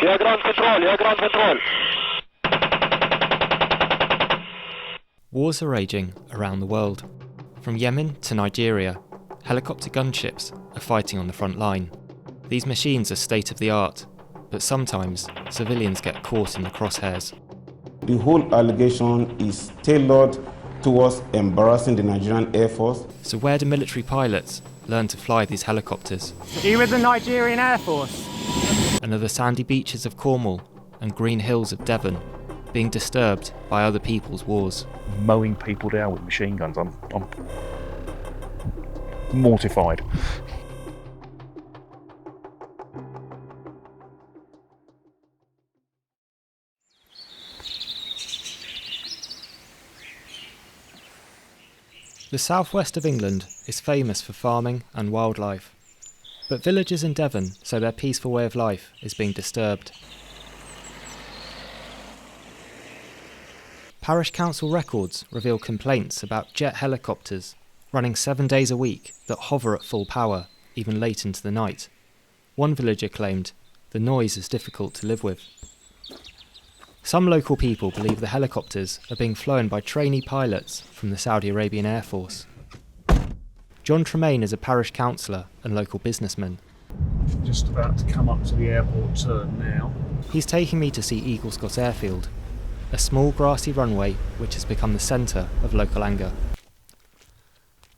Yeah, ground control, yeah, ground control. Wars are raging around the world. From Yemen to Nigeria, helicopter gunships are fighting on the front line. These machines are state-of-the-art, but sometimes civilians get caught in the crosshairs. The whole allegation is tailored towards embarrassing the Nigerian Air Force. So where do military pilots learn to fly these helicopters? Are you with the Nigerian Air Force? And are the sandy beaches of Cornwall and green hills of Devon being disturbed by other people's wars? Mowing people down with machine guns. I'm mortified. The southwest of England is famous for farming and wildlife, but villagers in Devon say their peaceful way of life is being disturbed. Parish Council records reveal complaints about jet helicopters running 7 days a week that hover at full power, even late into the night. One villager claimed the noise is difficult to live with. Some local people believe the helicopters are being flown by trainee pilots from the Saudi Arabian Air Force. John Tremaine is a parish councillor and local businessman. Just about to come up to the airport turn now. He's taking me to see Eaglescott Airfield, a small grassy runway which has become the centre of local anger.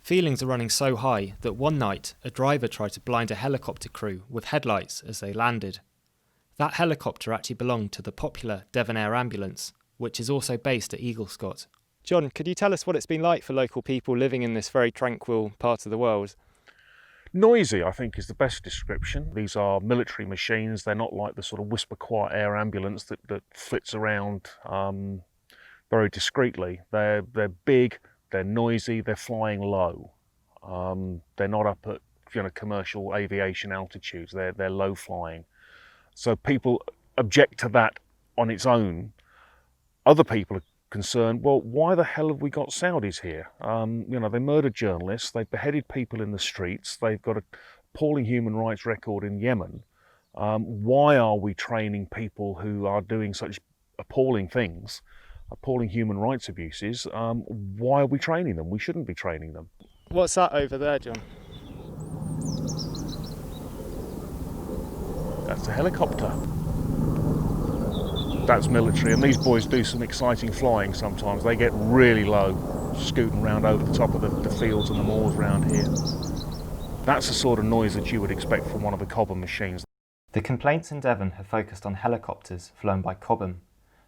Feelings are running so high that one night a driver tried to blind a helicopter crew with headlights as they landed. That helicopter actually belonged to the popular Devon Air Ambulance, which is also based at Eaglescott. John, could you tell us what it's been like for local people living in this very tranquil part of the world? Noisy, I think, is the best description. These are military machines. They're not like the sort of whisper quiet air ambulance that flits around very discreetly. They're big, they're noisy, they're flying low. They're not up at commercial aviation altitudes. They're low flying. So people object to that on its own. Other people are concerned, well, why the hell have we got Saudis here? They murdered journalists, they beheaded people in the streets, they've got an appalling human rights record in Yemen. Why are we training people who are doing such appalling things, appalling human rights abuses? Why are we training them? We shouldn't be training them. What's that over there, John? That's a helicopter. That's military, and these boys do some exciting flying sometimes. They get really low, scooting around over the top of the fields and the moors around here. That's the sort of noise that you would expect from one of the Cobham machines. The complaints in Devon have focused on helicopters flown by Cobham,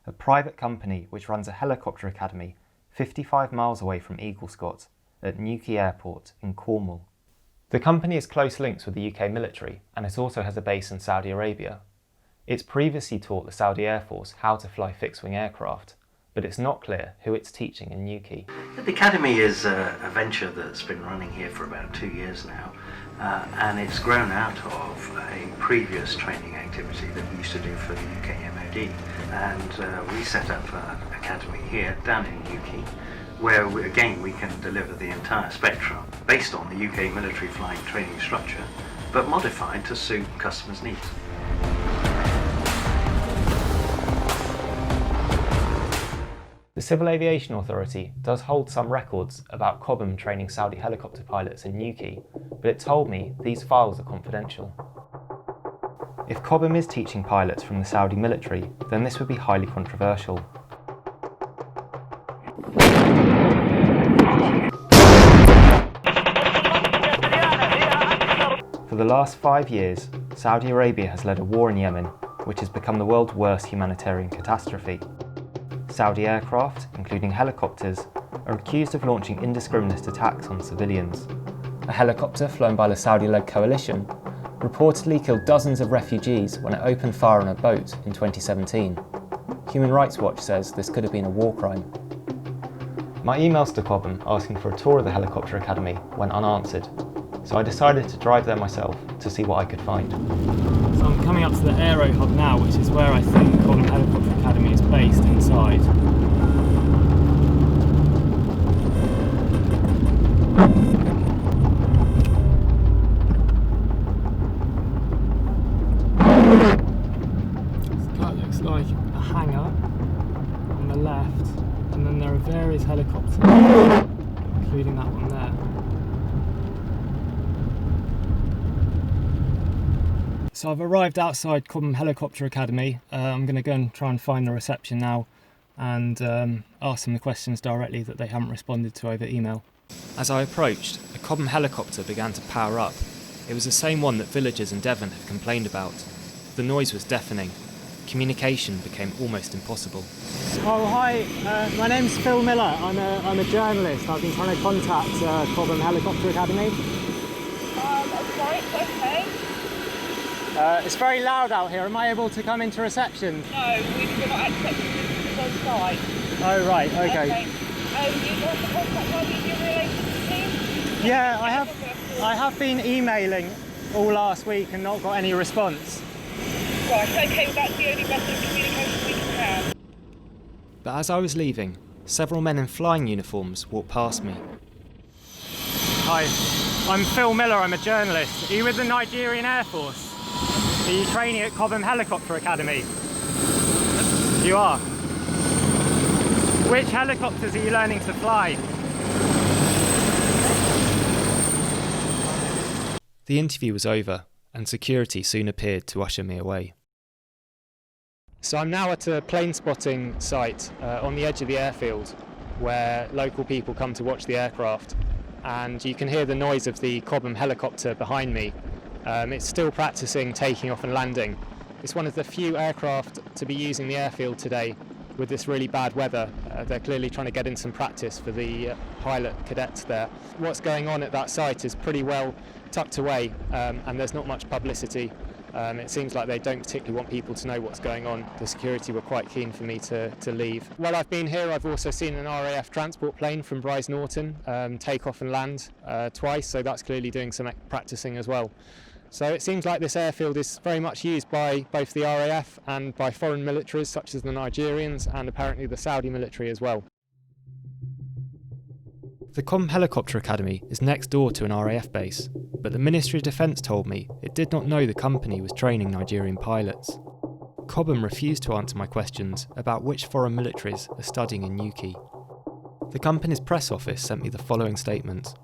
a private company which runs a helicopter academy 55 miles away from Eaglescott at Newquay Airport in Cornwall. The company has close links with the UK military, and it also has a base in Saudi Arabia. It's previously taught the Saudi Air Force how to fly fixed-wing aircraft, but it's not clear who it's teaching in Newquay. The Academy is a venture that's been running here for about 2 years now, and it's grown out of a previous training activity that we used to do for the UK MOD. And we set up an academy here down in Newquay, where we can deliver the entire spectrum based on the UK military flying training structure, but modified to suit customers' needs. The Civil Aviation Authority does hold some records about Cobham training Saudi helicopter pilots in Newquay, but it told me these files are confidential. If Cobham is teaching pilots from the Saudi military, then this would be highly controversial. For the last 5 years, Saudi Arabia has led a war in Yemen, which has become the world's worst humanitarian catastrophe. Saudi aircraft, including helicopters, are accused of launching indiscriminate attacks on civilians. A helicopter flown by the Saudi-led coalition reportedly killed dozens of refugees when it opened fire on a boat in 2017. Human Rights Watch says this could have been a war crime. My emails to Cobham asking for a tour of the helicopter academy went unanswered, so I decided to drive there myself to see what I could find. So I'm coming up to the Aero Hub now, which is where I think Cobham Helicopter Academy is based inside. hangar on the left, and then there are various helicopters, including that one there. So I've arrived outside Cobham Helicopter Academy. I'm going to go and try and find the reception now and ask them the questions directly that they haven't responded to over email. As I approached, a Cobham helicopter began to power up. It was the same one that villagers in Devon had complained about. The noise was deafening. Communication became almost impossible. Oh, hi. My name's Phil Miller. I'm a journalist. I've been trying to contact Cobham Helicopter Academy. Okay. It's very loud out here. Am I able to come into reception? No, we're not accepting visitors on site. Oh, right, okay. You want to contact one of your related team? Yeah, I have been emailing all last week and not got any response. Right, okay, well, that's the only method of communication we can have. But as I was leaving, several men in flying uniforms walked past me. Hi, I'm Phil Miller. I'm a journalist. Are you with the Nigerian Air Force? Are you training at Cobham Helicopter Academy? You are? Which helicopters are you learning to fly? The interview was over, and security soon appeared to usher me away. So I'm now at a plane spotting site on the edge of the airfield where local people come to watch the aircraft, and you can hear the noise of the Cobham helicopter behind me. It's still practicing taking off and landing. It's one of the few aircraft to be using the airfield today with this really bad weather. They're clearly trying to get in some practice for the pilot cadets there. What's going on at that site is pretty well tucked away, and there's not much publicity. It seems like they don't particularly want people to know what's going on. The security were quite keen for me to leave. While I've been here, I've also seen an RAF transport plane from Brize Norton take off and land twice, so that's clearly doing some practicing as well. So it seems like this airfield is very much used by both the RAF and by foreign militaries such as the Nigerians and apparently the Saudi military as well. The Cobham Helicopter Academy is next door to an RAF base, but the Ministry of Defence told me it did not know the company was training Nigerian pilots. Cobham refused to answer my questions about which foreign militaries are studying in Newquay. The company's press office sent me the following statement.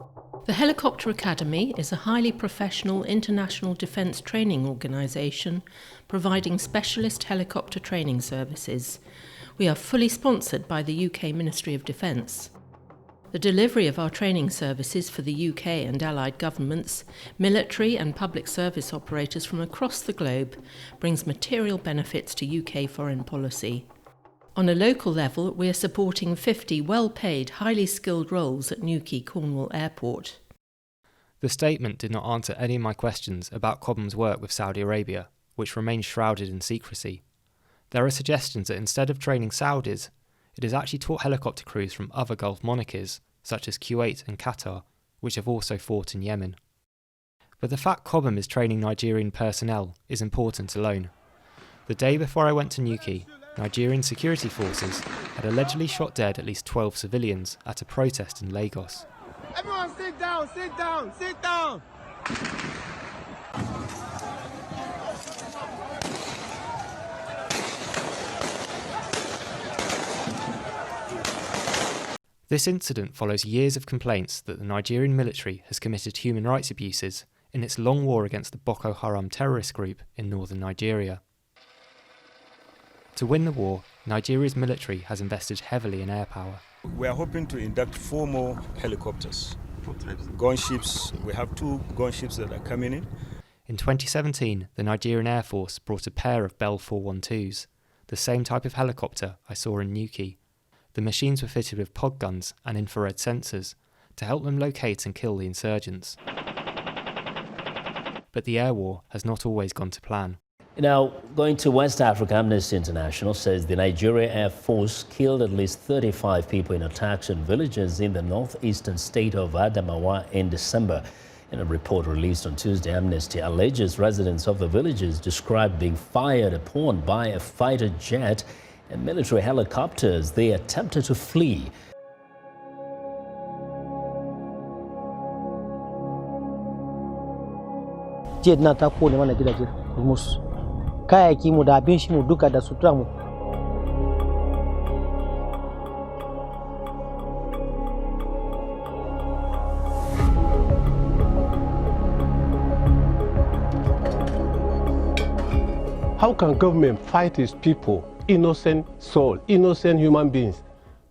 The Helicopter Academy is a highly professional international defence training organisation providing specialist helicopter training services. We are fully sponsored by the UK Ministry of Defence. The delivery of our training services for the UK and allied governments, military and public service operators from across the globe brings material benefits to UK foreign policy. On a local level, we are supporting 50 well-paid, highly skilled roles at Newquay Cornwall Airport. The statement did not answer any of my questions about Cobham's work with Saudi Arabia, which remains shrouded in secrecy. There are suggestions that instead of training Saudis, it has actually taught helicopter crews from other Gulf monarchies, such as Kuwait and Qatar, which have also fought in Yemen. But the fact Cobham is training Nigerian personnel is important alone. The day before I went to Newquay, Nigerian security forces had allegedly shot dead at least 12 civilians at a protest in Lagos. Everyone sit down, sit down, sit down! This incident follows years of complaints that the Nigerian military has committed human rights abuses in its long war against the Boko Haram terrorist group in northern Nigeria. To win the war, Nigeria's military has invested heavily in air power. We are hoping to induct 4 more helicopters. Gunships, we have 2 gunships that are coming in. In 2017, the Nigerian Air Force brought a pair of Bell 412s, the same type of helicopter I saw in Newquay. The machines were fitted with pod guns and infrared sensors to help them locate and kill the insurgents. But the air war has not always gone to plan. Now, going to West Africa, Amnesty International says the Nigeria Air Force killed at least 35 people in attacks on villages in the northeastern state of Adamawa in December. In a report released on Tuesday, Amnesty alleges residents of the villages described being fired upon by a fighter jet and military helicopters. They attempted to flee. Kayayyaki mu da abin shi mu duka da sutura mu How can government fight its people, innocent soul, innocent human beings?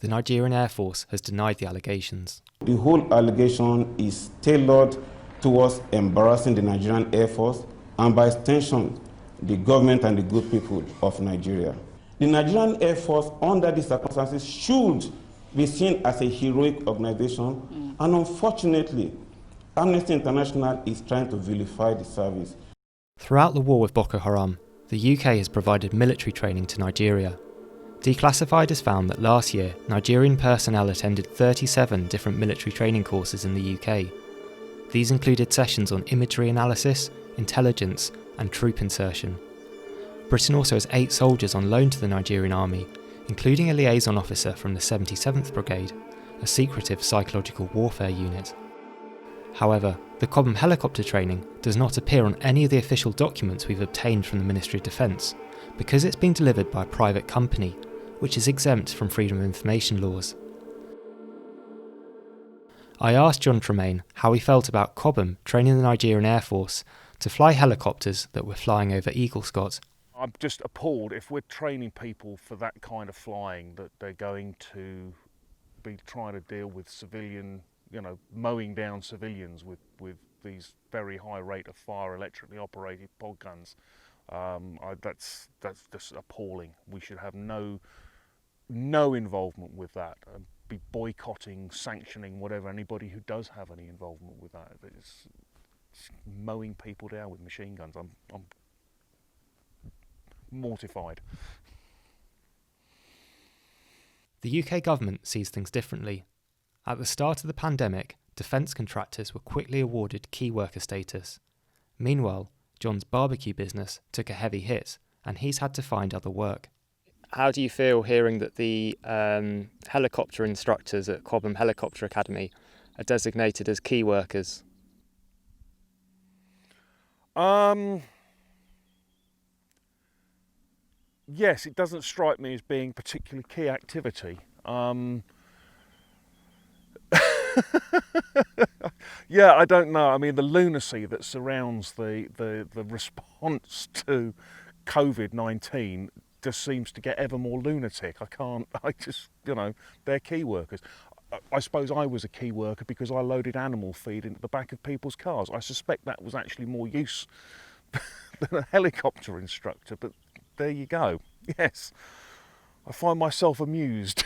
The Nigerian Air Force has denied the allegations. The whole allegation is tailored towards embarrassing the Nigerian Air Force and by extension, the government and the good people of Nigeria. The Nigerian Air Force, under these circumstances, should be seen as a heroic organization, and unfortunately, Amnesty International is trying to vilify the service. Throughout the war with Boko Haram, the UK has provided military training to Nigeria. Declassified has found that last year, Nigerian personnel attended 37 different military training courses in the UK. These included sessions on imagery analysis, intelligence, and troop insertion. Britain also has 8 soldiers on loan to the Nigerian Army, including a liaison officer from the 77th Brigade, a secretive psychological warfare unit. However, the Cobham helicopter training does not appear on any of the official documents we've obtained from the Ministry of Defence, because it's being delivered by a private company, which is exempt from freedom of information laws. I asked John Tremaine how he felt about Cobham training the Nigerian Air Force to fly helicopters that were flying over Eaglescott. I'm just appalled if we're training people for that kind of flying that they're going to be trying to deal with civilian, mowing down civilians with these very high rate of fire electrically operated pod guns. That's just appalling. We should have no involvement with that and be boycotting, sanctioning whatever anybody who does have any involvement with that. It's mowing people down with machine guns. I'm mortified. The UK government sees things differently. At the start of the pandemic, defence contractors were quickly awarded key worker status. Meanwhile, John's barbecue business took a heavy hit and he's had to find other work. How do you feel hearing that the helicopter instructors at Cobham Helicopter Academy are designated as key workers? Yes, it doesn't strike me as being particularly key activity. Yeah, I don't know. I mean, the lunacy that surrounds the response to COVID-19 just seems to get ever more lunatic. They're key workers. I suppose I was a key worker because I loaded animal feed into the back of people's cars. I suspect that was actually more use than a helicopter instructor, but there you go. Yes, I find myself amused.